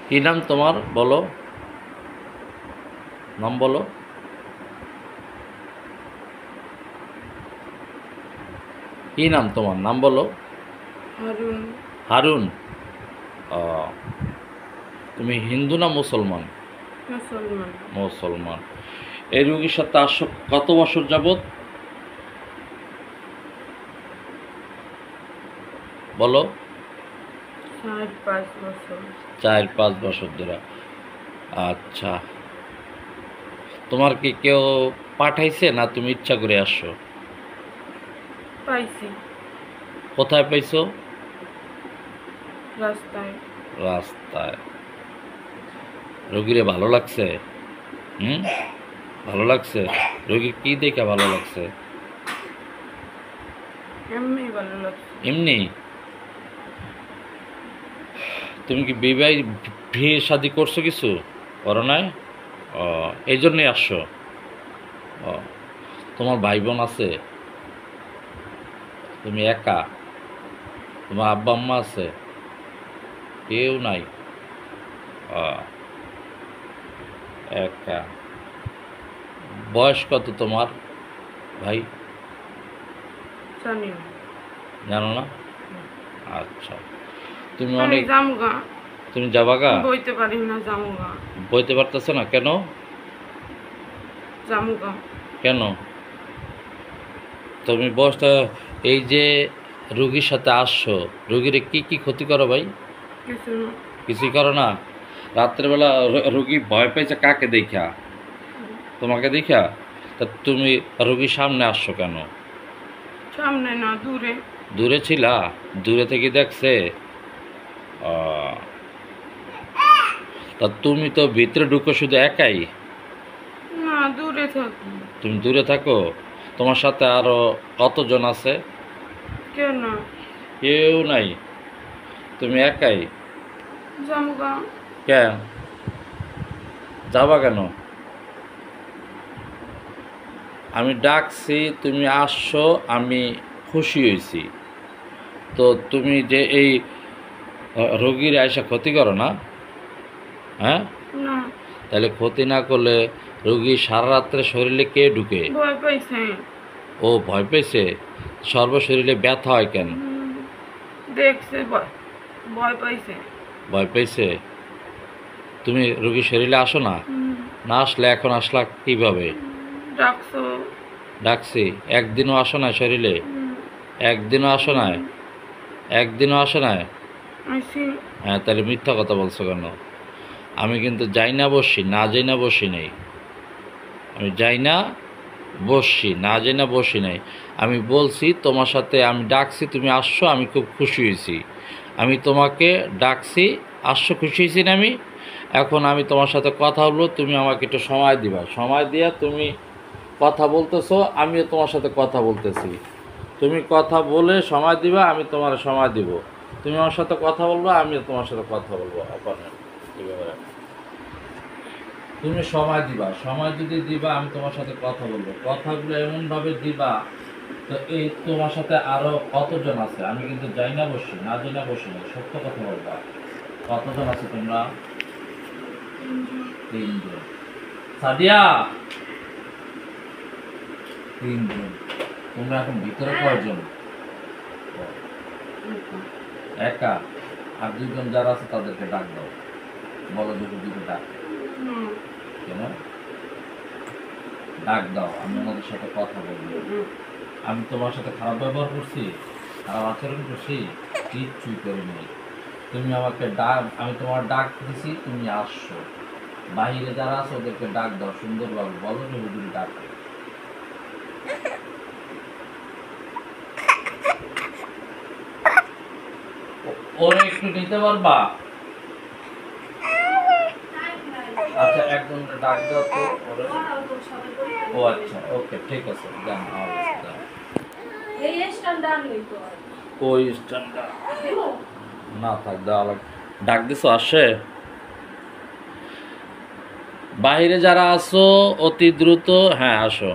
কি নাম তোমার বলো, নাম বলো। কি নাম তোমার, নাম বলো। হারুন। হারুন। ও, তুমি হিন্দু না মুসলমান? মুসলমান। মুসলমান। এই রোগীর সাথে আসছো কত বছর যাবত বলো? 4-5 বছর। 4-5 বছর ধরে। আচ্ছা, তোমার কি কেউ পাঠাইছে না তুমি ইচ্ছা করে আসছো? পাইছি কোথায় পাইছো? রাস্তায়। রাস্তায়। রোগীরে ভালো লাগছে? হুম, ভালো লাগছে? রোগীর কি দেখে ভালো লাগছে? এমনি ভালো লাগছে। এমনি? তুমি কি বিয়ে শাদি করছো কিছু? করো নাই? ও, এই জন্যই আসছো? ও, তোমার ভাই বোন আছে? তুমি একা? তোমার আব্বা আম্মা আছে? কেউ নাই? ও, একা। বয়স কত তোমার ভাই? জানি না। জানো না? আচ্ছা, তুমি আমি অনেক, জামুগা। তুমি যাবা গা? বইতে পারি না, জামুগা। বইতে পারতেছো না কেন? জামুগা। কেন? তুমি বয়সটা, এই যে রুগীর সাথে আসছো, রুগীর কি কি ক্ষতি করো ভাই? কিছু না। কিছুই করো না? রাত্রেবেলা রুগী ভয় পেয়েছে কাকে দেখা? তোমাকে দেখা? তা তুমি রুগীর সামনে আসছো কেন? সামনে না, দূরে। দূরে ছিলা? দূরে থেকে দেখছে? ও, তা তুমি তো ভিতরে ঢুকো শুধু একাই? না, দূরে থাকি। তুমি দূরে থাকো? তোমার সাথে আরো কতজন আছে? কেন? কেউ নাই? তুমি একাই? জামুগা। কেন যাবা কেন? আমি ডাকছি, তুমি আসছো, আমি খুশি হয়েছি। তো তুমি যে এই রোগীর আয়সা ক্ষতি করো না? হ্যাঁ, না। তাহলে ক্ষতি না করলে রোগী সারা রাত্রে শরীরে কে ঢুকে? ভয় পাইছে। ও ভয় পেয়েছে? সর্বশরীরে ব্যথা হয় কেন? দেখছে, ভয় পাইছে। ভয় পেয়েছে? তুমি রোগীর শরীরে আসো না? না আসলে এখন আসলা কিভাবে? ডাকছো। ডাকছি, একদিনও আসো না শরীরে? একদিনও আসো না? একদিনও আসো না? আইসি। হ্যাঁ, তাহলে মিথ্যা কথা বলছো কেন? আমি কিন্তু যাই না বসছি, না যাই না বসি নেই। আমি যাই না বসছি, না যাই না বসি নাই। আমি বলছি তোমার সাথে, আমি ডাকছি, তুমি আসছো, আমি খুব খুশি হয়েছি। আমি তোমাকে ডাকছি, আসছো, খুশি হয়েছি না আমি? এখন আমি তোমার সাথে কথা বলবো, তুমি আমাকে একটু সময় দিবা। সময় দিয়া তুমি কথা বলতেছো, আমিও তোমার সাথে কথা বলতেছি। তুমি কথা বলে সময় দিবা, আমি তোমার সময় দিব। তুমি আমার সাথে কথা বলবো, আমিও তোমার সাথে কথা বলবো। এবারে তুমি সময় দিবা, সময় যদি দিবা আমি তোমার সাথে কথা বলবো। কথাগুলো এমনভাবে দিবা, তো এই তোমার সাথে আরো কতজন আছে? আমি কিন্তু যাই না বসি, না যাই না বসি না, সত্য কথা বলবা। কতজন আছে তোমরা? 3 জন। সাদিয়া, 3 জন। তোমরা এখন ভিতরে কয়জন? একা? আর 2 জন যারা আছে তাদেরকে ডাক দাও, বলো যে হুজুরকে ডাক। কেন? ডাক দাও, আমি ওনাদের সাথে কথা বলবো। আমি তোমার সাথে খারাপ ব্যবহার করছি, খারাপ আচরণ করছি? কিচ্ছুই করিনি। তুমি আমাকে ডাক, আমি তোমার ডাক দিছি, তুমি আসছো। বাহিরে যারা আছে ওদেরকে ডাক দাও সুন্দরভাবে, বলো যে হুজুর ডাক। ওরা একটু নিতে পারবা? আচ্ছা, একজন ডাক দাও তো ওরে। ও আচ্ছা, ওকে, ঠিক আছে, দেন দেন। ওই স্ট্যান্ডটা না থাক, দেওয়া লাগবে। ডাক দিছো, আসে? বাইরে যারা আছো অতি দ্রুত, হ্যাঁ আসো।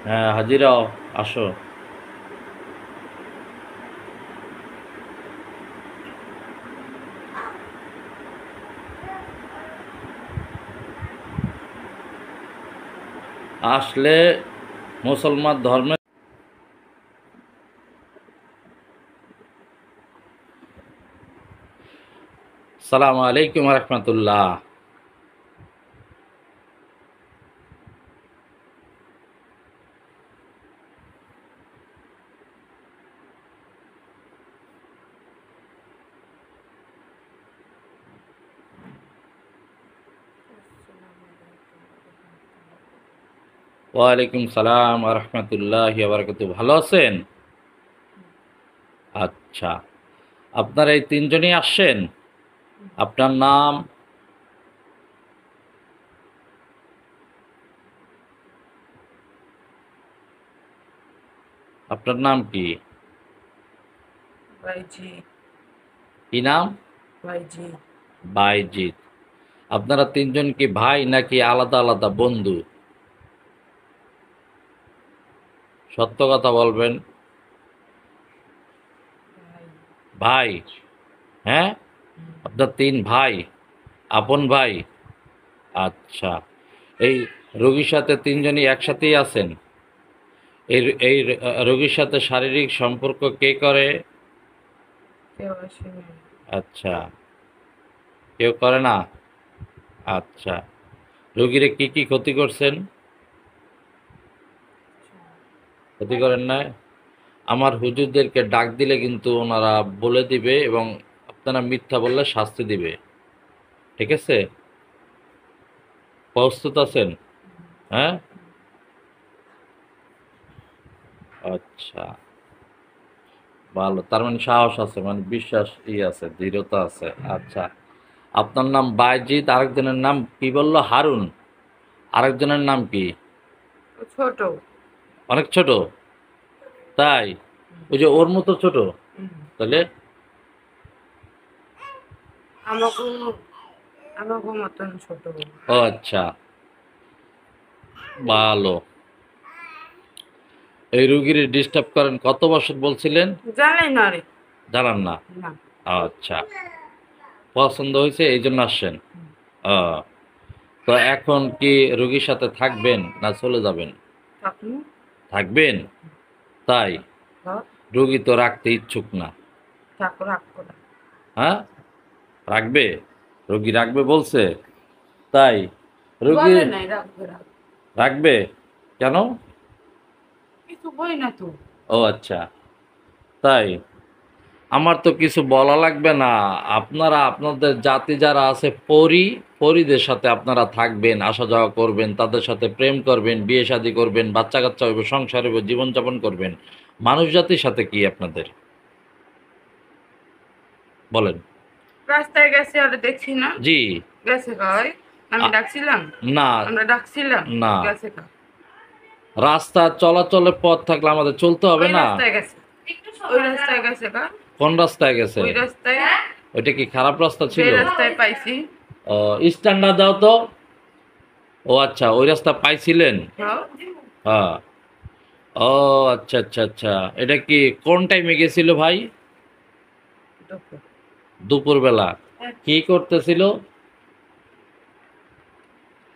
হ্যাঁ, হাজিরাও, আসো। আসলে মুসলমান ধর্মে সালাম আলাইকুম রহমতুল্লাহ। ওয়ালাইকুম সালাম রহমতুল্লাহ বারাকাতু। ভালো আছেন? আচ্ছা, আপনারা এই তিনজনই আসছেন? আপনার নাম? আপনার নাম কি? ভাইজি। কি নাম? ভাইজি। বাইজিৎ। আপনারা তিনজন কি ভাই নাকি আলাদা আলাদা বন্ধু? সত্য কথা বলবেন। ভাই? হ্যাঁ, আপনার তিন ভাই, আপন ভাই। আচ্ছা, এই রোগীর সাথে তিনজনই একসাথেই আছেন? এই রোগীর সাথে শারীরিক সম্পর্ক কে করে? কেউ আসেনি। আচ্ছা, কেউ করে না। আচ্ছা, রোগীরে কি কি ক্ষতি করছেন? ক্ষতি করেন না? আমার হুজুরদেরকে ডাক দিলে কিন্তু ওনারা বলে দিবে এবং আপনারা মিথ্যা বললে শাস্তি দিবে। ঠিক আছে? প্রস্তুত আছেন? হ্যাঁ, আচ্ছা, ভালো। তার মানে সাহস আছে, মানে বিশ্বাস আছে, দৃঢ়তা আছে। আচ্ছা, আপনার নাম বাইজিৎ, আরেকজনের নাম কি বললো? হারুন। আরেকজনের নাম কি? ছোট। অনেক ছোট? তাই? ওই যে ওর মতো ছোট? তাহলে আমাকে আমাকে মতন ছোট। ও আচ্ছা, ভালো। এই রুগীর ডিস্টার্ব করেন কত বছর বলছিলেন? জানি না রে। জানান না? না। আচ্ছা, পছন্দ হয়েছে এই জন্য আসছেন? ও, তো এখন কি রুগীর সাথে থাকবেন না চলে যাবেন? থাকুন। থাকবেন? তাই? হ্যাঁ, রুগী তো রাখতে ইচ্ছুক না। ঠাকুর রাগ করে। হ্যাঁ, রাখবে? রুগী রাখবে বলছে? তাই? রুগী বলে নাই রাখবে রাখ। রাখবে? কেন? কিছু বই না তো। ও আচ্ছা, তাই? আমার তো কিছু বলা লাগবে না। আপনারা আপনাদের জাতি যারা আছে পরীদের সাথে আপনারা থাকবেন, আসা যাওয়া করবেন, তাদের সাথে প্রেম করবেন, বিয়ে শাদী করবেন, বাচ্চা কাচ্চা হইব, সংসার হইব, জীবনযাপন করবেন। মানুষ জাতির সাথে কি আপনাদের? বলেন। রাস্তায় গেছে আর দেখছি না। জি। গেছে গাই। আমি আ- ডাকছিলাম। না, আমরা ডাকছিলাম। না, গেছে গা। রাস্তা চলাচলের পথ থাকলে আমাদের চলতে হবে ওই না? রাস্তায় গেছে। ওই রাস্তায় গেছে গা। কোন রাস্তায় গেছে? ওই রাস্তায়। ওইটা কি খারাপ রাস্তা যে ছিল? রাস্তায় পাইছি। ও, স্ট্যান্ডার্ড দাও তো। ও আচ্ছা, ওই রাস্তা পাইছিলেন? হ্যাঁ, হ্যাঁ। ও আচ্ছা আচ্ছা আচ্ছা, এটা কি কোন টাইমে গেছিল ভাই? দুপুর। দুপুরবেলা? কি করতেছিল?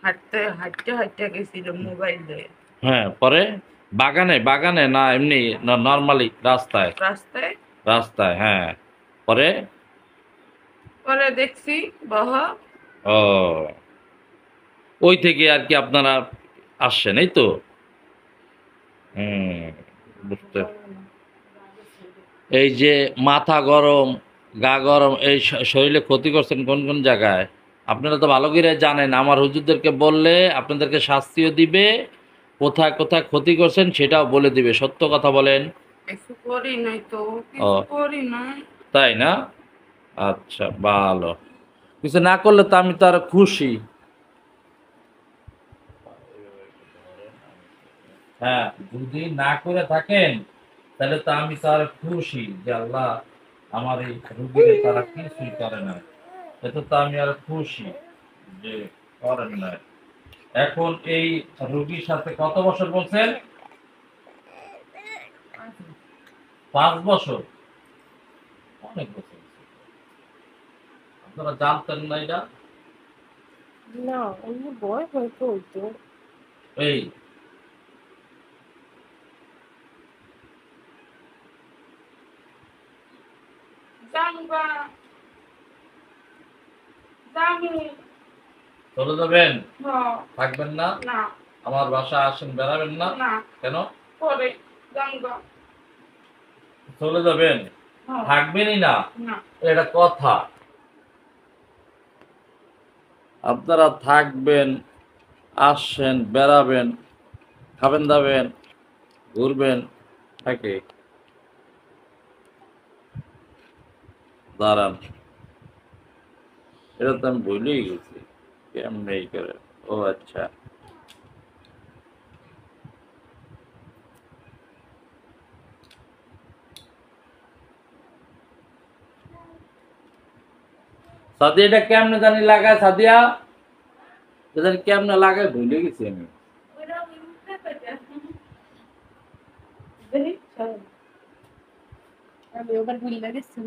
হাঁটতে হাঁটতে হাঁটতে গেছিল মোবাইল দিয়ে। হ্যাঁ, পরে? বাগানে বাগানে না এমনি নর্মালি রাস্তায়? রাস্তায়। রাস্তায়, হ্যাঁ। পরে? পরে দেখছি বহ। ও, ওই থেকে আর কি আপনারা আসছেন, এই তো? হুম, বুঝতে। এই যে মাথা গরম, গা গরম, এই শরীরে ক্ষতি করছেন কোন কোন জায়গায়? আপনারা তো ভালো করে জানেন, আমার হুজুরদেরকে বললে আপনাদেরকে শাস্তিও দিবে, কোথায় কোথায় ক্ষতি করছেন সেটাও বলে দিবে। সত্য কথা বলেন। কিছু করি নাই তো। ও, কিছু করি নাই। তাই না? আচ্ছা, ভালো। কিছু না করলে তো আমি তো আরো খুশি। হ্যাঁ, যদি না করে থাকেন তাহলে তো আমি তো আরো খুশি যে আল্লাহ আমার এই রুগীকে তারা কিছুই করে না। এতে তো আমি আরো খুশি যে করেন না। এখন এই রুগীর সাথে কত বছর বলছেন? 5 বছর, অনেক বছর। আপনারা জানতেন না এটা? না, অন্য বয় হয়তো হইতো। এই জামগা জামু চলে যাবেন, হ থাকবেন না? না আমার বাসা আসেন, বেড়াবেন না? না কেন? পরে জামগা চলে যাবেন, হ থাকবেনই না? না এটা কথা? আপনারা থাকবেন, আসছেন, বেড়াবেন, খাবেন দাবেন, ঘুরবেন, থাকে। দাঁড়ান, এটা তো আমি ভুলেই গেছি। কেমনে এই করে? ও আচ্ছা, সাদিয়া এটা কেমনে জানি লাগায়? সাদিয়া এটা জানি কেমনে লাগায়, ভুলে গেছি আমি। ওরা উঠতে পারে দেখি, চল। আমি ওবার ভুলে গেছি।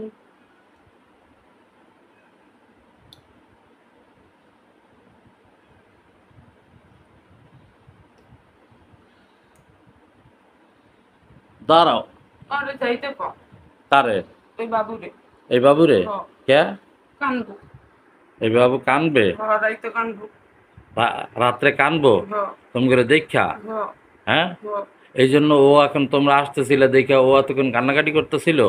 দাঁড়াও। আরে যাইতে কো কারে? ওই বাবুরে এই বাবুরে? হ কে? কানবো এই বাবু কানবে? হ রাইতে কানবো রাত্রে কানবো হ তুমি করে দেখা? হ হ্যাঁ, হ এই জন্য ও এখন তোমরা আসতেছিলে দেখে ও এতক্ষণ কান্নাকাটি করতেছিল,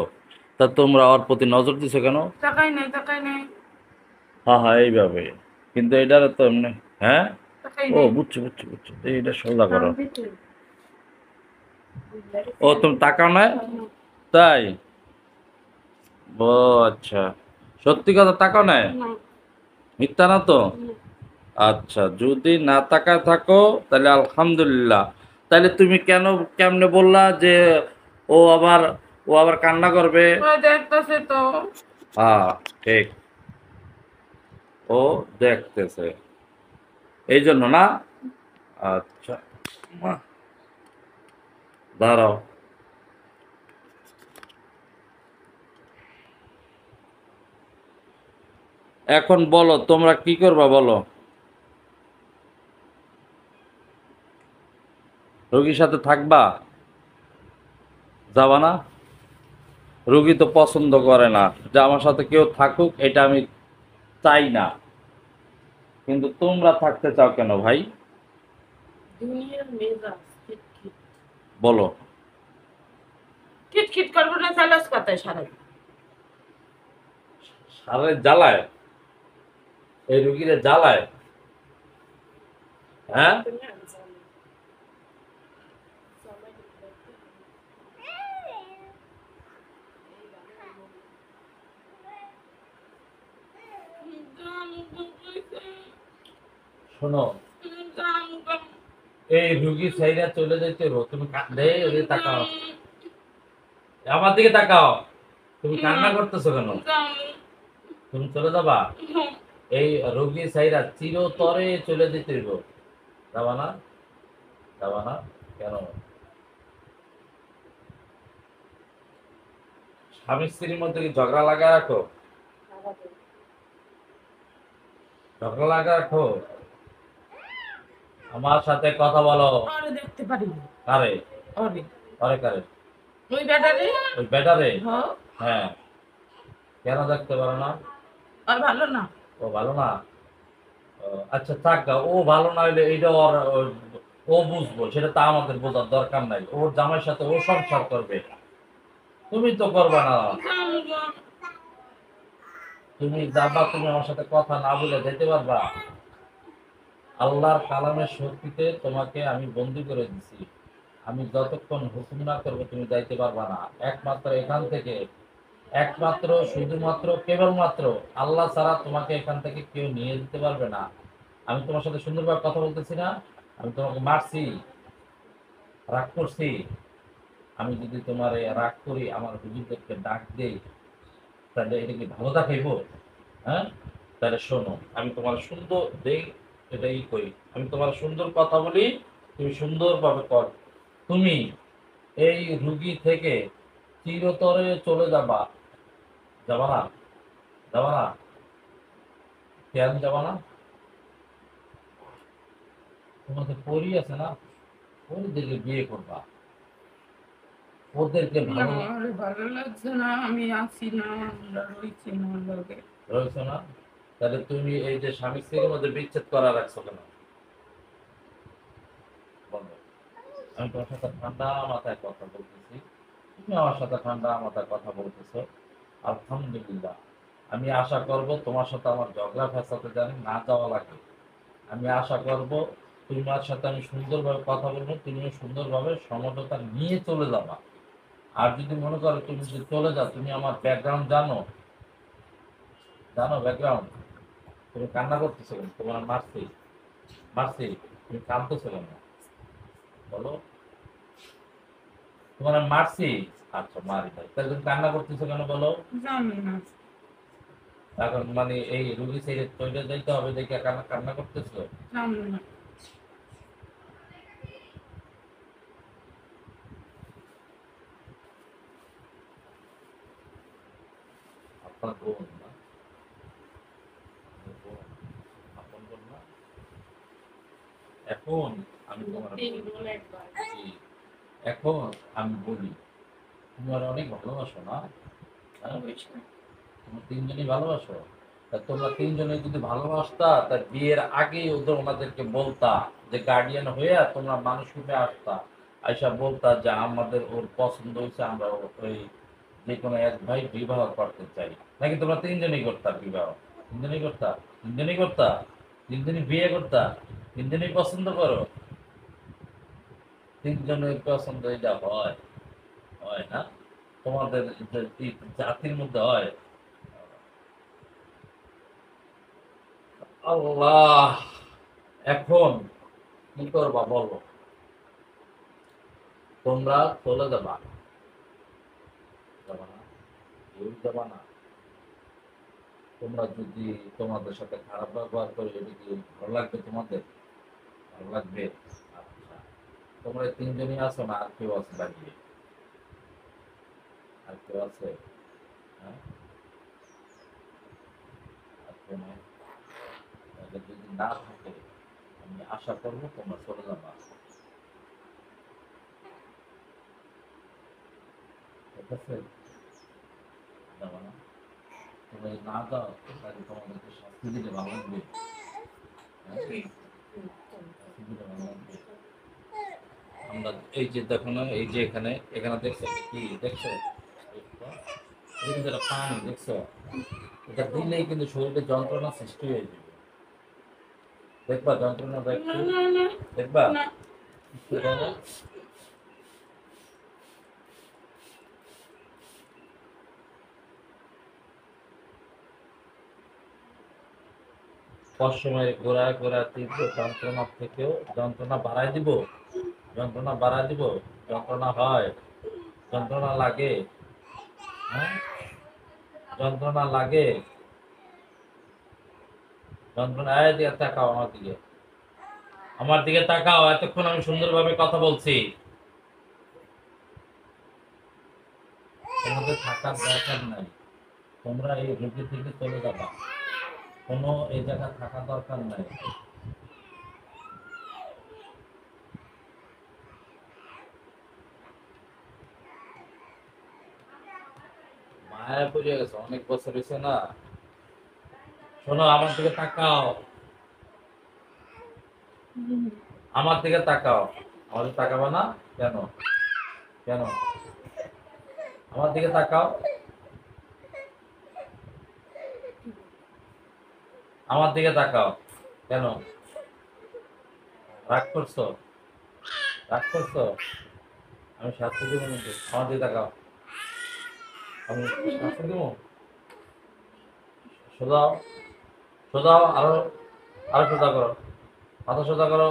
তা তোমরা ওর প্রতি নজর দিছো কেন? টাকাই নাই টাকাই নাই হ্যাঁ হ্যাঁ, এইভাবে। কিন্তু এটার তো এমনি। হ্যাঁ, টাকাই ও নাই বুঝছি বুঝছি বুঝছি, এইটা সোজা করো। কান্দে তুই। ভুলে ও গেছি। তুমি তাকাও না? তাই? ও আচ্ছা, সত্যি কথা তাকাও না? না মিথ্যা না তো? না আচ্ছা, যদি না তাকায় থাকো তাহলে আলহামদুলিল্লাহ। তাহলে তুমি কেন, কেমনে বললা যে ও আবার, ও আবার কান্না করবে? ওরা দেখতেছে তো হ্যাঁ, ঠিক, ও দেখতেছে, এই জন্য না? আচ্ছা, মা, দাঁড়াও। এখন বলো তোমরা কি করবা, বলো। রোগীর সাথে থাকবা? যাবা না? রোগী তো পছন্দ করে না যে আমার সাথে কেউ থাকুক, এটা আমি চাই না। কিন্তু তোমরা থাকতে চাও কেন ভাই? দুনিয়ার মেজাজ খিটখিট। বলো। খিটখিট করবো না চালাস কথায় সারাই সারে জ্বালায়, এই রুগীরে জ্বালায়। হ্যাঁ, তুমি আর জানো। সময় দিতে শোনো, এই রুগী সাইরা চলে যাইতে রো, তুমি ওদিকে তাকাও, আমার দিকে তাকাও। তুমি কান্না করতেছো কেন? তুমি চলে যাবা? এই রোগী সাইরা চিরতরে চলে যেতে হইব। যাবা না? যাবা না কেন? স্বামী স্ত্রীর মধ্যে কি ঝগড়া লাগা রাখো? খারাপ। ঝগড়া লাগা রাখো? আমার সাথে কথা বলো। আরে দেখতে পারি না কারে? আরে কারে কারে? ওই ব্যাটারে ওই ব্যাটারে? হ হ্যাঁ, কেন দেখতে পারো না? আর ভালো না ও ভালো না? ও, আচ্ছা থাক গা, ও ভালো না হইলে এইটা ও বুঝবো, সেটা তো আমাদের বোঝার দরকার নাই। ওর জামাইয়ের সাথে ও সংসার করবে, তুমি তো করবা না। তুমি যাবা, তুমি আমার সাথে কথা না বলে যেতে পারবা? আল্লাহর কালামের শক্তিতে তোমাকে আমি বন্দি করে দিছি। আমি যতক্ষণ হুকুম না করবো তুমি যাইতে পারবা না। একমাত্র এখান থেকে, একমাত্র শুধুমাত্র কেবলমাত্র আল্লাহ ছাড়া তোমাকে এখান থেকে কেউ নিয়ে যেতে পারবে না। আমি তোমার সাথে সুন্দরভাবে কথা বলতেছি না? আমি তোমাকে মারছি, রাগ করছি? আমি যদি তোমার রাগ করি, আমার হুজুরদেরকে ডাক দেই, তাহলে এটা কি ভালো দেখাইব? হ্যাঁ, তাহলে শোনো, আমি তোমার সুন্দর দেই, এটাই করি, আমি তোমার সুন্দর কথা বলি, তুমি সুন্দরভাবে কর। তুমি এই রুগী থেকে চিরতরে চলে যাবা। যাবা না? যাবা না? কেন যাবা না? তোমাদের পরি আছে না, পরিদেরকে বিয়ে করবা, ওদেরকে না ভালো আমার ভালো লাগছে না, আমি আছি না, আমরা রয়েছি না ওর লগে। রয়েছে না। তাহলে তুমি এই যে স্বামী স্ত্রীর মধ্যে বিচ্ছেদ করা রাখছো কেন? বলো। আমি তোমার সাথে ঠান্ডা মাথায় কথা বলতেছি, তুমি আমার সাথে ঠান্ডা মাথায় কথা বলতেছো। আলহামদুলিল্লাহ। আমি আশা করব তোমার সাথে আমার ঝগড়া ফ্যাসাতে জানি না যাওয়া লাগে। আমি আশা করব তোমার সাথে আমি সুন্দরভাবে কথা বলবো, তুমিও সুন্দরভাবে সমঝোতা নিয়ে চলে যাবা। আর যদি মনে করো তুমি যদি চলে যাও, তুমি আমার ব্যাকগ্রাউন্ড জানো, জানো ব্যাকগ্রাউন্ড, তুমি কান্না করতেছো কেন? তোমার মারছি, মারছি, তুমি কাঁদতেছো কেন? বলো। তোমার আমি মারছি? আচ্ছা মারি নাই, তাহলে তুমি কান্না করতেছো কেন বলো? জানি না। এখন মানে এই রুগী ছেড়ে চলে যাইতে হবে দেখে কান্না কান্না করতেছো? জানি না। আপনার বোন না? আপনার বোন, আপন বোন না? এখন আমি তোমার তিন বলি, বোন একবার। জি, এখন আমি বলি, তুমি আর অনেক ভালোবাসো না? হ্যাঁ? অবশ্যই। তোমরা তিনজনই ভালোবাসো। তা তোমরা তিনজনে যদি ভালোবাসতা, তার বিয়ের আগেই ওদের ওনাদেরকে বলতা, যে গার্ডিয়ান হইয়া তোমরা মানুষ রূপে আসতা, আইসা বলতা যে আমাদের ওর পছন্দ হয়েছে, আমরা ওই যে কোনো এক ভাই বিবাহ করতে চাই। নাকি তোমরা তিনজনই করতা বিবাহ? তিনজনই করতা? তিনজনই করতা? তিনজনই বিয়ে করতা? তিনজনই পছন্দ করো? তিনজনের পছন্দ এটা হয়? হয় না? তোমাদের জাতির মধ্যে হয়? আল্লাহ, এখন কি করবা বলো? তোমরা চলে যাবা? যাবা না? কেউ যাবা না? তোমরা যদি তোমাদের সাথে খারাপ ব্যবহার করে, এটা কি ভালো লাগবে তোমাদের? ভালো লাগবে? আচ্ছা, তোমরা এই তিনজনই আছো না আর কেউ আছে বাড়িতে? আর কেউ আছে? হ্যাঁ, আর কেউ নাই? তাহলে যদি না থাকে, আমি আশা করবো তোমরা চলে যাবা। ঠিক আছে? যাবা না? তোমরা যদি না যাও, তাহলে তোমাদেরকে শাস্তি দিলে ভালো লাগবে? হ্যাঁ, শাস্তি দিলে ভালো লাগবে? আমরা এই যে দেখো না, এই যে এখানে এখানে দেখছো কি দেখছো? এটা কিন্তু একটা পানি দেখছো? এটা দিলেই কিন্তু শরীরে যন্ত্রণা সৃষ্টি হয়ে যাবে। দেখবা যন্ত্রণা না দেখছো? না না দেখবা? না। সেটা না? কসময়ের গোড়া গোড়া তীব্র যন্ত্রণা থেকেও যন্ত্রণা বাড়াই দিব? যন্ত্রণা বাড়াই দিব? যন্ত্রণা হয়? যন্ত্রণা লাগে? হ্যাঁ, যন্ত্রণা লাগে? যন্ত্রণা এই দিকে তাকাও, আমার দিকে, আমার দিকে তাকাও, এতক্ষণ আমি সুন্দরভাবে কথা বলছি। তোমাদের থাকার দরকার নাই, তোমরা এই রুগী থেকে চলে যাবা, কোনো এই জায়গায় থাকার দরকার নাই। মায়া পড়ে গেছে, অনেক বছর হয়েছে না। শোনো, আমার দিকে তাকাও, আমার দিকে তাকাও। আমার দিকে তাকাবা না কেন? কেন? আমার দিকে তাকাও, আমার দিকে তাকাও। কেন? রাগ করছো? রাগ করছো? আমি শাস্তি দিব কিন্তু, আমার দিকে তাকাও। আমি শাস্তি দিব? সোজাও, সোজাও, আরো, আরো সোজা করো, মাথা সোজা করো।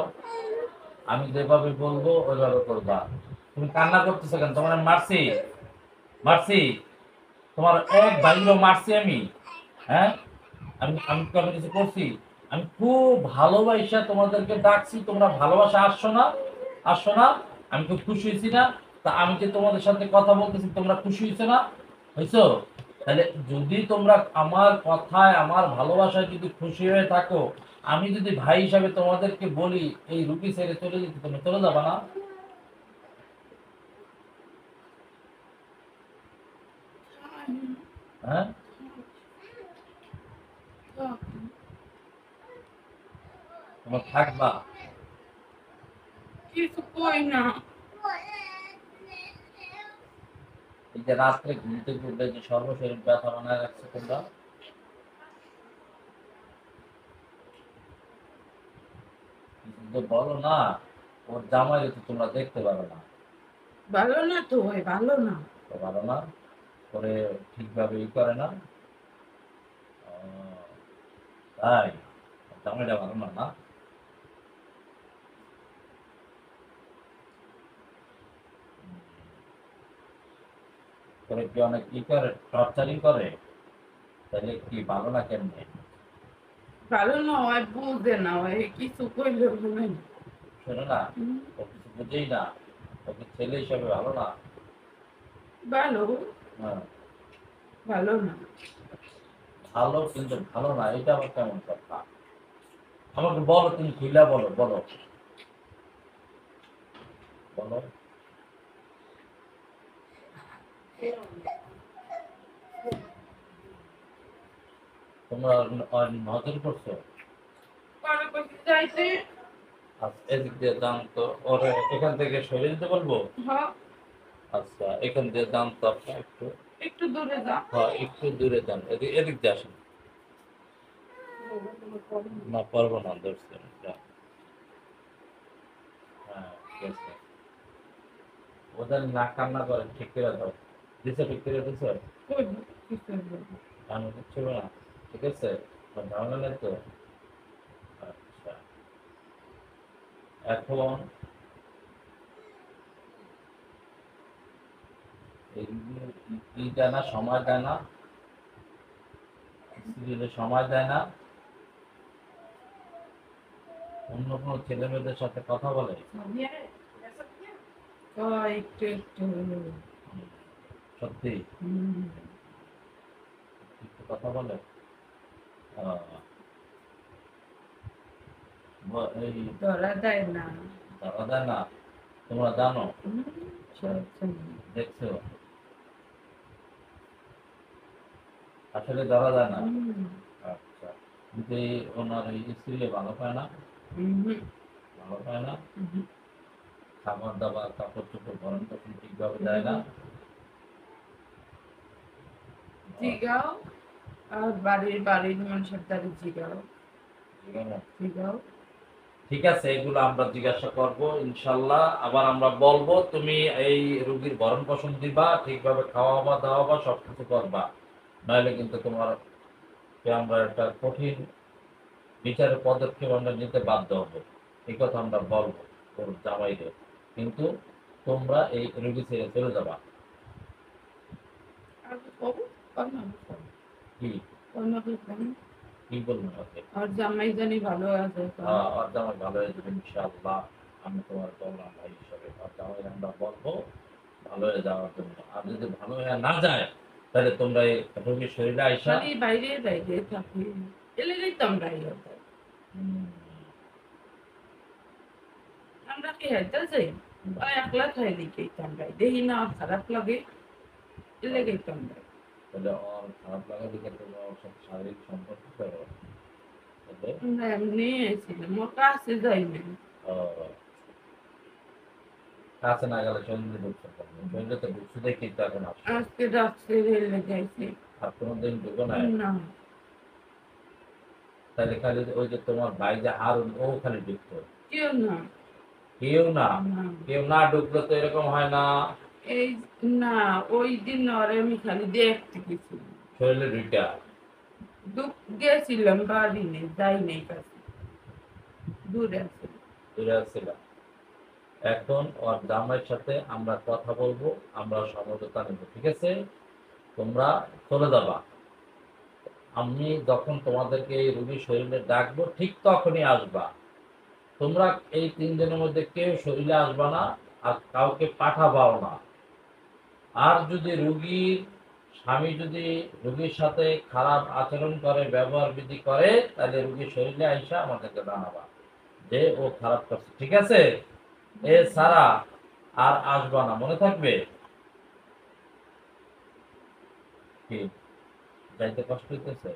আমি যেভাবে বলবো ওইভাবে করবা। তুমি কান্না করতেছো কেন? তোমার আমি মারছি? মারছি? তোমার এক ভাইও মারছি আমি? হ্যাঁ, আমি আমি কি আমি কিছু করছি? আমি খুব ভালোবাসা তোমাদেরকে ডাকছি, তোমরা ভালোবাসা আসছো না? আসছো না? আমি খুব খুশি হয়েছি না? তা আমি যে তোমাদের সাথে কথা বলতেছি তোমরা খুশি হয়েছো না? হয়েছো? তাহলে যদি তোমরা আমার কথায় আমার ভালোবাসায় যদি খুশি হয়ে থাকো, আমি যদি ভাই হিসাবে তোমাদেরকে বলি এই রুগী ছেড়ে চলে যেতে, তোমরা চলে যাবা না? হ্যাঁ, তোমরা থাকবা? কিছু কই না। এই যে রাত্রে ঘুমতে ঘুরলে যে সর্বশরীর ব্যথা বানায় রাখছে তোমরা, কিছু তো বলো না। ওর জামাইরে তো তোমরা দেখতে পারো না। ভালো না তো ভাই, ভালো না। তো পারো না, করে ঠিকভাবে করে না। আহ, তাই জামাইটা ভালো না না? করে কি অনেক করে, টর্চারিং করে? তাহলে কি ভালো না কেমনে? ভালো না হয় বুঝে না হয়, কিছু কইলে বলে না। শোনো না, ও কিছু বুঝেই না, ওকে ছেলে হিসাবে ভালো না। ভালো, হ্যাঁ, ভালো না। ভালো কিন্তু ভালো না, এটা আমার কেমন কথা? আমাকে বলো, তুমি খুইলা বলো, বলো বলো। তোমরা নজর করছো? পরে কইতে যাইতে, আচ্ছা, এদিক দিয়ে দাম তো ওরে এখান থেকে সরিয়ে দিতে বলবো? হ্যাঁ আচ্ছা, এখান দিয়ে দাম তো আপনার একটু, একটু দূরে যা। হ্যাঁ একটু দূরে যান, এদিক এদিক দিয়ে আসেন। না পারবো না, ধরছেন যা। হ্যাঁ ঠিক আছে, ওদের না কান্না করেন, ঠিক করে দাও। দিছে, ঠিক করে দিছে? কই কিছু বলবো। আমি দিচ্ছি না, ঠিক আছে? আপনার ঝামেলা নেই তো? আচ্ছা, এখন এই ই দেয় না, সময় দেয় না, সিরিয়ালে সময় দেয় না, অন্য কোনো ছেলে মেয়েদের সাথে কথা বলে? কয় একটু একটু। সত্যি হুম। একটু কথা বলে? আহ, এই ধরা দেয় না। ধরা দেয় না? তোমরা জানো, হুম, সব জানি। দেখছো, আসলে ধরা দেয় না। হুম, আচ্ছা, কিন্তু এই ওনার এই স্ত্রী ভালো পায় না? হুম, ভালো পায় না? হুম। খাবার দাবার কাপড় চোপড় ভরণ পোষণ ঠিকভাবে দেয় না? জিগাও, আর বাড়ির বাড়ির মানুষের দ্বারা জিগাও, ঠিক আছে? জিগাও। ঠিক আছে, এগুলো আমরা জিজ্ঞাসা করব ইনশাল্লাহ। আবার আমরা বলবো তুমি এই রোগীর ভরণ পোষণ দিবা, ঠিকভাবে খাওয়াবা দাওয়াবা, সবকিছু করবা। নইলে কিন্তু তোমার আমরা একটা কঠিন বিচারের পদক্ষেপ আমরা নিতে বাধ্য হবো। এই কথা আমরা বলবো তোর জামাইদের। কিন্তু তোমরা এই রোগী ছেড়ে চলে যাবা। আর কবো, কন্যা কবো, কি কন্যা কবো। কি বলবেন ওকে? আর জামাই জানি ভালো আছে তো। আর জামাই ভালো হয়ে যাবে ইনশাআল্লাহ। আমি তোমার বললাম ভাই হিসাবে, আর জামাই আমরা বলবো ভালো হয়ে যাওয়ার জন্য। আর যদি ভালো হয়ে না যায়, তাহলে তোমরা এই রোগীর শরীরে আইসা। খালি বাইরে বাইরে থাকি, এলে যাইতাম বাইরে। হুম, আমরা কি হেঁটে যাই বা একলা খাই দিকে আমরা দেখি না খারাপ লাগে, এলে গেতাম আমরা। তাহলে ওর খারাপ লাগা দিকে তোমরা ওর সাথে শারীরিক সম্পর্ক করো, তাহলে আমরা এমনি এসেছিলাম, ওর কাছে যাই না। আহ, কাছে না গেলে শরীরে ঢুকতে পারবে, শরীরে তো ঢুকছে দেখি তো এখন আসছে। আজকে রাত্রে রেলে যাইছি। আর কোনোদিন ঢুকো না? না, তাহলে খালি ওই যে তোমার ভাই যে হারুন, ও খালি ঢুকতো? কেউ না। কেউ না? না। কেউ না ঢুকলে তো এরকম হয় না। এই না, ওই দিন ওরে আমি খালি দেখতে গেছিলাম, শরীরে ঢুকা দুঃখ গেছিলাম, বাড়ি নেই, যাই নেই কাছে, দূরে আছে। দূরে আসছিলাম। এখন ওর জামাইয়ের সাথে আমরা কথা বলবো, আমরা সমঝোতা নেব, ঠিক আছে? তোমরা চলে যাবা। আমি যখন তোমাদেরকে এই রুগীর শরীরে ডাকবো ঠিক তখনই আসবা। তোমরা এই 3 দিনের মধ্যে কেউ শরীরে আসবা না। আর কাউকে পাঠাবাও না। আর যদি রোগীর স্বামী যদি রোগীর সাথে খারাপ আচরণ করে, ব্যবহার বিধি করে, তাহলে রোগীর শরীরে আইসা আমাদেরকে জানাবা যে ও খারাপ করছে, ঠিক আছে? এ ছাড়া আর আসবা না, মনে থাকবে? কি যাইতে কষ্ট হইতেছে?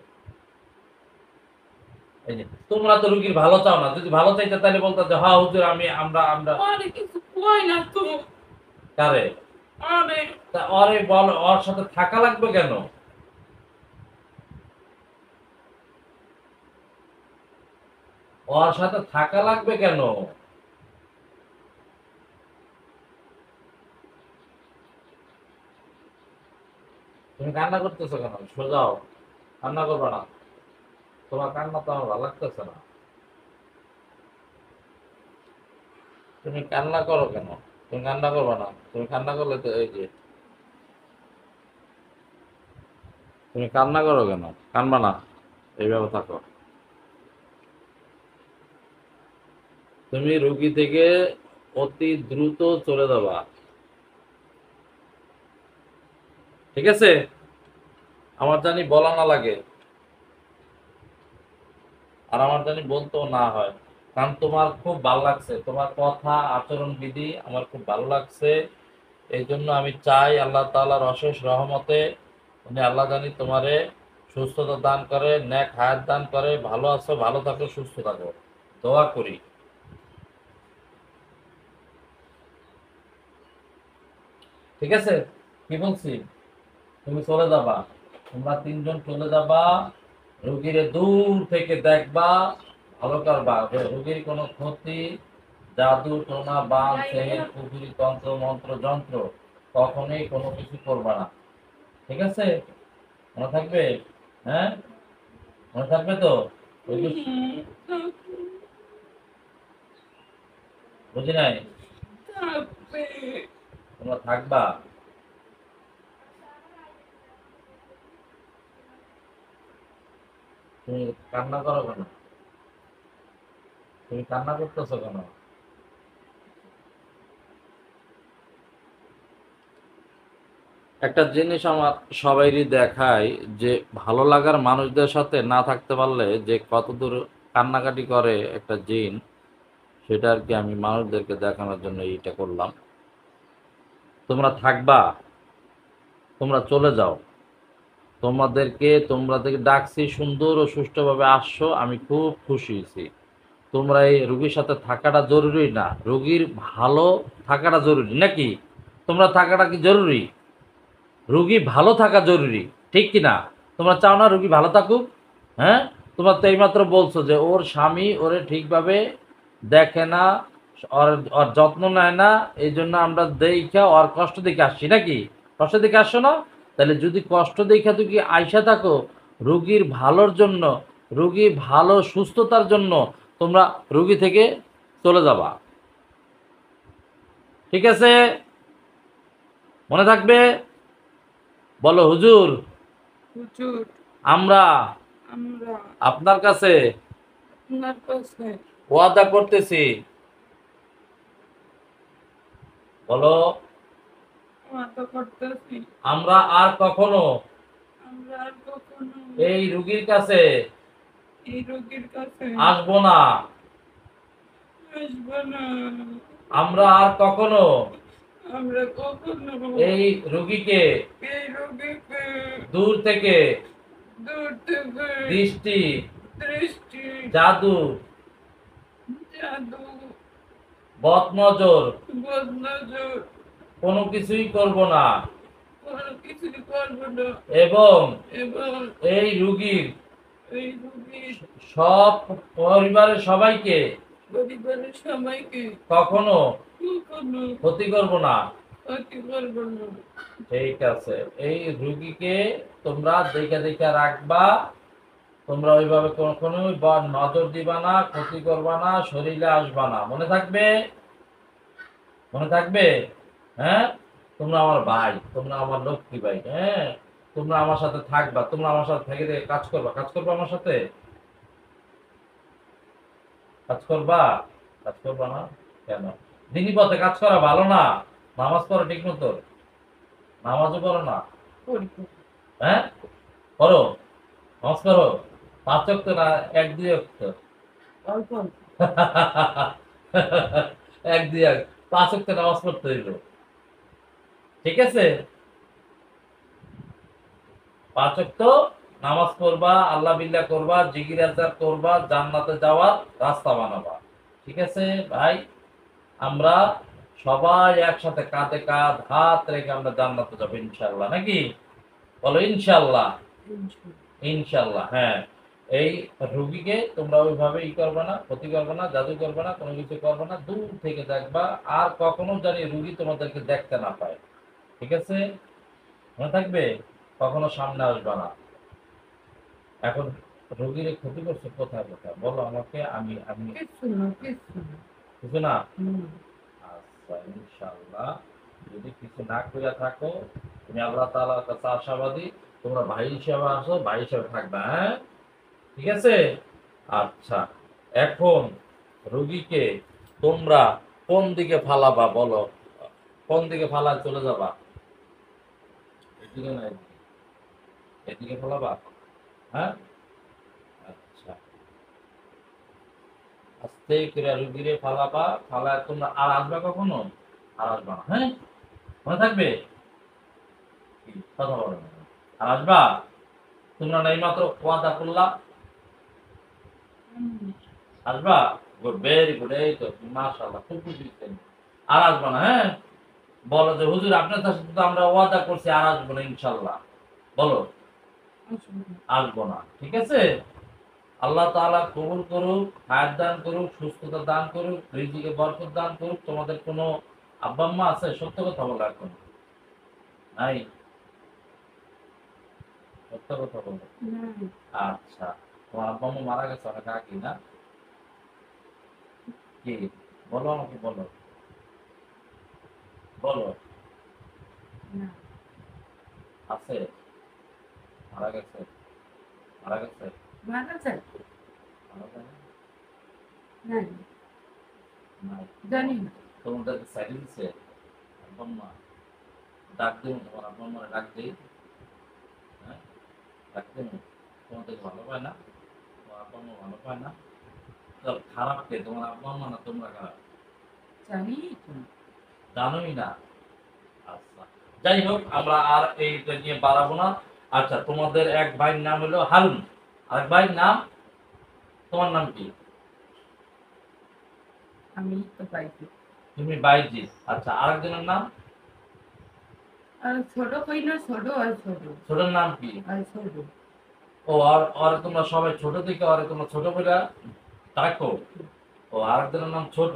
এই যে তোমরা তো রোগীর ভালো চাও না, যদি ভালো চাইতে তাহলে বলতো যে হ্যাঁ হুজুর আমরা আমরা আরে কিছু কয় না তো। কারে আরে তা ওরে বল, ওর সাথে থাকা লাগবে কেন? ওর সাথে থাকা লাগবে কেন? তুমি কান্না করতেছো কেন? সোজাও, কান্না করবে না। তোমার কান্না তো আমার ভালো লাগতেছে না। তুমি কান্না করো কেন? তুমি কান্না করবে না। তুমি কান্না করলে তো এই যে তুমি কান্না করো কেন? কানবা না, এইভাবে থাকো। তুমি রুগী থেকে অতি দ্রুত চলে যাবা, ঠিক আছে? আমার জানি বলা না লাগে, আর আমার জানি বলতেও না হয়, কারণ তোমার খুব ভালো লাগছে, তোমার কথা আচরণ বিধি আমার খুব ভালো লাগছে। এই জন্য আমি চাই আল্লাহ তাআলার অশেষ রহমতে উনি আল্লাহ জানি তোমারে সুস্থতা দান করে, নেক হায়াত দান করে, ভালো আছো, ভালো থাকো, সুস্থ থাকো, দোয়া করি। ঠিক আছে? কি বলছি? তুমি চলে যাবা, তোমরা তিনজন চলে যাবা, রোগীরে দূর থেকে দেখবা, ভালো করবা, যে রোগীর কোনো ক্ষতি, জাদু টোনা বান সেহের কুফুরি তন্ত্র মন্ত্র যন্ত্র কখনোই কোনো কিছু করবা না, ঠিক আছে? মনে থাকবে? হ্যাঁ, মনে থাকবে তো? বুঝি নাই? থাকবে। তোমরা থাকবা? তুমি কান্না করো কেন? তুমি কান্না করতেছো কেন? একটা জিনিস আমার সবাইরই দেখায় যে ভালো লাগার মানুষদের সাথে না থাকতে পারলে যে কতদূর কান্নাকাটি করে একটা জিন, সেটা আর কি আমি মানুষদেরকে দেখানোর জন্য এইটা করলাম। তোমরা থাকবা, তোমরা চলে যাও, তোমাদেরকে ডাকছি, সুন্দর ও সুষ্ঠুভাবে আসছো, আমি খুব খুশি হয়েছি। তোমরা এই রুগীর সাথে থাকাটা জরুরি না, রুগীর ভালো থাকাটা জরুরি নাকি? তোমরা থাকাটা কি জরুরি? রুগী ভালো থাকা জরুরি, ঠিক কি না? তোমরা চাও না রুগী ভালো থাকুক? হ্যাঁ, তোমরা তো এইমাত্র বলছো যে ওর স্বামী ওরে ঠিকভাবে দেখে না, ওর ওর যত্ন নেয় না, এই জন্য আমরা দেখা ওর কষ্ট দেখে আসছি নাকি? কষ্ট দেখে আসছো না? তাহলে যদি কষ্ট দেখে তুমি আইসা থাকো রুগীর ভালোর জন্য, রুগী ভালো সুস্থতার জন্য, তোমরা রুগী থেকে চলে যাবা, ঠিক আছে? মনে থাকবে? বলো হুজুর, হুজুর আমরা আমরা আপনার কাছে আপনার কাছে ওয়াদা করতেছি। বলো, ওয়াদা করতেছি আমরা আর কখনো আমরা আর কখনো এই রুগীর কাছে এই রোগীর কাছে আসবো না। আসবো না। আমরা আর কখনো আমরা কখনো এই রুগীকে এই রোগীকে দূর থেকে দূর থেকে দৃষ্টি, দৃষ্টি, জাদু, জাদু, বদনজর বদনজর কোনো কিছুই করব না, কোনো কিছুই করবো না। এবং এবং এই রুগীর এই রোগীর সব পরিবারের সবাইকে পরিবারের সবাইকে কখনো কখনো ক্ষতি করব না। ক্ষতি করবো না। ঠিক আছে, এই রুগীকে তোমরা দেখে দেখে রাখবা, তোমরা ওইভাবে কখনোই নজর দিবা না, ক্ষতি করবা না, শরীরে আসবা না, মনে থাকবে? মনে থাকবে? হ্যাঁ, তোমরা আমার ভাই, তোমরা আমার লক্ষ্মী ভাই, হ্যাঁ, তোমরা আমার সাথে থাকবা, তোমরা আমার সাথে থেকে থেকে কাজ করবা, কাজ করবা আমার সাথে, কাজ করবা? কাজ করবা না কেন? দিনী পথে কাজ করা ভালো না, নামাজ পড়ো ঠিক মতো, নামাজও পড়ো না, করি করি। হ্যাঁ করো, নামাজ করো, 5 ওয়াক্ত না 1-2 ওয়াক্ত? অল্প অল্প। 1-2 5 ওয়াক্ত নামাজ পড়তে হইল, ঠিক আছে? 5 ওয়াক্ত নামাজ পড়বা, আল্লাহ বিল্লাহ করবা, জিকির আজকার করবা, জান্নাতে যাওয়ার রাস্তা বানাবা, ঠিক আছে ভাই? আমরা সবাই একসাথে কাঁধে কাঁধ হাত রেখে আমরা জান্নাতে যাবো ইনশাআল্লাহ, নাকি? বলো ইনশাআল্লাহ। ইনশাআল্লাহ, হ্যাঁ। এই রোগীকে তোমরা ওইভাবে করবে না, ক্ষতি করবে না, জাদু করবে না, কোনো কিছু করবে না, দূর থেকে দেখবা, আর কখনো জানি রোগী তোমাদেরকে দেখতে না পায়, ঠিক আছে? মনে থাকবে, কখনো সামনে আসবে না। এখন রোগীর ক্ষতি করছে কোথায় কোথায় বলো আমাকে, আমি আমি কিচ্ছু না, কিচ্ছু না। কিছু না। হুম। আচ্ছা, ইনশাআল্লাহ যদি কিছু না করে থাকো, তুমি আল্লাহ তাআলার কাছে আশাবাদী, তোমরা ভাই হিসেবে আসো, ভাই হিসেবে থাকবে, হ্যাঁ, ঠিক আছে? আচ্ছা, এখন রোগীকে তোমরা কোন দিকে ফালাবা বলো, কোন দিকে ফালায় চলে যাবা? এদিকে না এদিকে? এদিকে ফালাবা, হ্যাঁ? আচ্ছা, আস্তে করে রুগীরে ফালাবা, ফালায় তোমরা আর আসবা কখনো? আর আসবা না, হ্যাঁ? মনে থাকবে? কি, কথা বলো না। আর আসবা? তোমরা না এইমাত্র ওয়াদা করলা, হুম। আসবা? গুড, ভেরি গুড, এই তো মাশাআল্লাহ, খুব খুশি হয়েছেন। আর আসবা না, হ্যাঁ? বলো যে হুজুর আপনার সাথে তো আমরা ওয়াদা করছি, আর আসবো না ইনশাআল্লাহ, বলো আসবো না, ঠিক আছে? আল্লাহ তাআলা কবুল করুক, হায়াত দান করুক, সুস্থতা দান করুক, রিজিকে বরকত দান করুক। তোমাদের কোনো আব্বা আম্মা আছে? সত্য কথা বলো এখন, নাই? সত্য কথা বলো। হুম। আচ্ছা, তোমার আব্বা আম্মা মারা গেছে অনেক আগে না? কি, বলো আমাকে, বলো বলো। না। আছে? মারা গেছে? মারা গেছে? মারা যায়? মারা যায় না? নাই, নাই। জানি না। তোমাদের সাইডে দিছে আব্বা আম্মা? ডাক দিন, তোমার আব্বা আম্মারে ডাক দিই, হ্যাঁ, ডাক দিন। তোমাদের ভালো পায় না? তোমার আব্বা আম্মা ভালো পায় না? তো খারাপ কে, তোমার আব্বা আম্মা না তোমরা খারাপ? জানি তো। জানোই না? আচ্ছা, যাই হোক, আমরা আর এইটা নিয়ে বাড়াবো না। আচ্ছা, তোমাদের এক ভাইয়ের নাম হলো হারুন, আরেক ভাইয়ের নাম, তোমার নাম কি? আমি তো পাইছি। তুমি বাইজিৎ। আচ্ছা, আরেকজনের নাম? আর ছোট কই না, ছোট আর ছোট ছোটের নাম কি? আর ছোট। ও, আর আর তোমরা সবাই ছোট থেকে আর তোমরা ছোট করে ডাকো? ও, আরেকজনের নাম ছোট।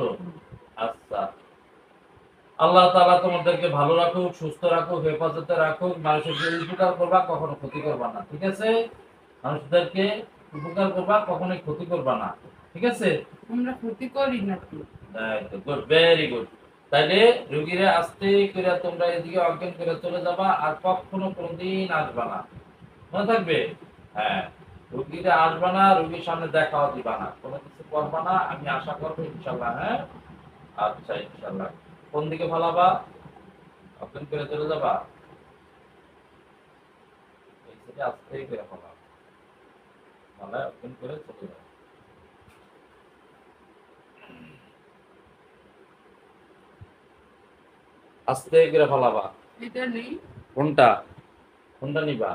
আচ্ছা, আল্লাহ তাআলা তোমাদেরকে ভালো রাখুক, সুস্থ রাখুক, হেফাজতে রাখুক, মানুষের উপকার করবা, কখনো ক্ষতি করবা না, ঠিক আছে? মানুষদেরকে উপকার করবা, কখনোই ক্ষতি করবা না, ঠিক আছে? আমরা ক্ষতি করি না তো। Good, very good. তাইলে রুগীরে আস্তে করে তোমরা এদিকে অজ্ঞান করে চলে যাবা, আর কখনো কোনোদিন আসবা না, মনে থাকবে? হ্যাঁ, রুগীরে আসবা না, রুগীর সামনে দেখাও দিবা না, কোনো কিছু করবা না, আমি আশা করবো ইনশাল্লাহ, হ্যাঁ? আচ্ছা, ইনশাল্লাহ। কোন দিকে ফালাবা? অজ্ঞান করে চলে যাবা, এই থেকে আস্তে করে ফালাবা, ফালায় অজ্ঞান করে চলে যাবা। আস্তে করে ফালাবা। এটা নেই। কোনটা? কোনটা নিবা?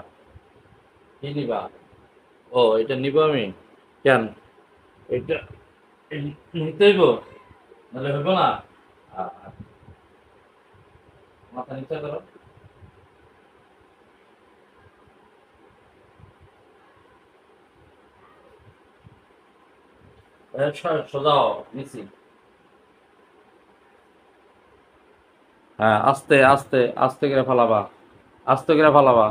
কি নিবা? ও, এটা নিব আমি? কেন? এটা নিতে হইব, নাহলে হইব না? মাথা নিচে করো। সোজা হও, নিচি। হ্যাঁ, আস্তে আস্তে আস্তে করে ফালাবা, আস্তে করে ফালাবা।